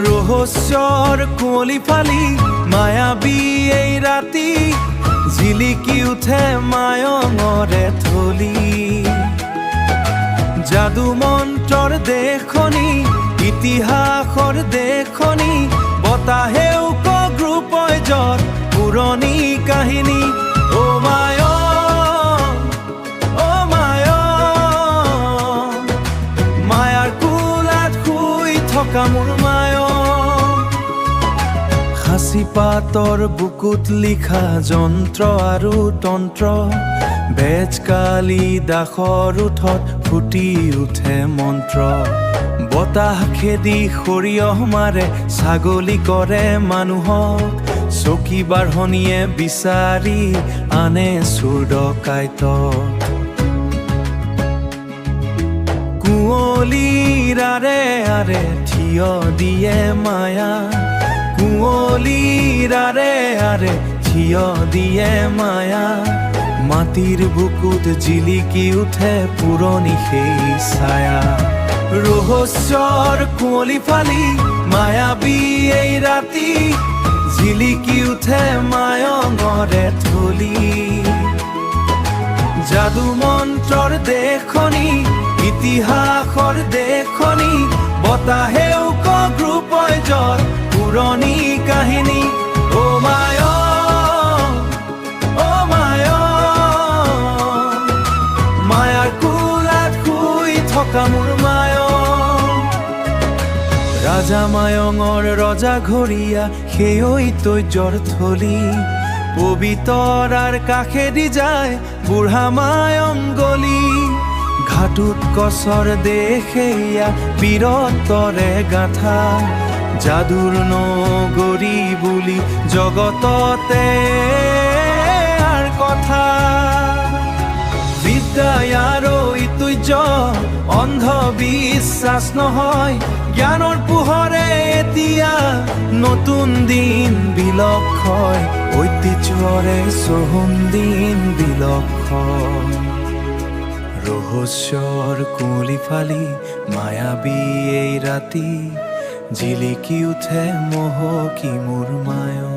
ৰহস্যৰ কুঁৱলী ফালি মায়াবী এই ৰাতি জিলিকি উঠে মায়ঙৰে থলি যাদু মন্ত্ৰৰ দেশখনি ইতিহাসৰ দেশখনি বতাহেও গ্ৰুপই যত পুৰণি কাহিনী অ' মায়ং মায়াৰ কোলাত শুই থকা মোৰ মায়ং সাঁচি পাতৰ বুকুত লিখা যন্ত্ৰ আৰু তন্ত্ৰ বেজকালি দাসৰ ওঠত ফুটি উঠে মন্ত্ৰ বতাহ খেদি সৰিয়হ মাৰে ছাগলী কৰে মানুহক চকী বাঢ়নীয়ে বিচাৰি আনে চোৰ ডকাইতক কুঁৱলীৰ আৰে আৰে থিয় দিয়ে মায়া কুঁৱলীৰ আৰে আৰে থিয় দিয়ে মায়া মাটিৰ বুকুত জিলিকি উঠে পুৰণি সেই ছায়া ৰহস্যৰ কুঁৱলী ফালি মায়াবী এই ৰাতি জিলিকি উঠে মায়ঙৰে থলি যাদু মন্ত্ৰৰ দেশখনি ইতিহাসৰ দেশখনি বতাহেও গ্ৰুপই যত পুৰণি কাহিনী অ' মায়ং মায়াৰ কোলাত শুই থকা মোৰ মায়ং ৰাজা মায়ঙৰ ৰজা ঘৰীয়া সেই ঐতিহ্যৰ থলি পবিতৰাৰ কাষেদি যায় বুঢ়া মায়ং গলি ঘাটুত কছৰ দেশেয়া বীৰত্বৰে গাথা যাদুৰ নগৰী বুলি জগততে আৰ কথা বিদ্যাই আৰু ঐতিহ্য অন্ধবিশ্বাস নহয় জ্ঞানৰ পোহৰে এতিয়া নতুন দিন বিলক্ষয় ঐতিহ্যৰে চহুন দিন বিলক্ষয় ৰহস্যৰ কুঁৱলী ফালি মায়াবী এই ৰাতি জিলিকি উঠে মহকি মোৰ মায়ং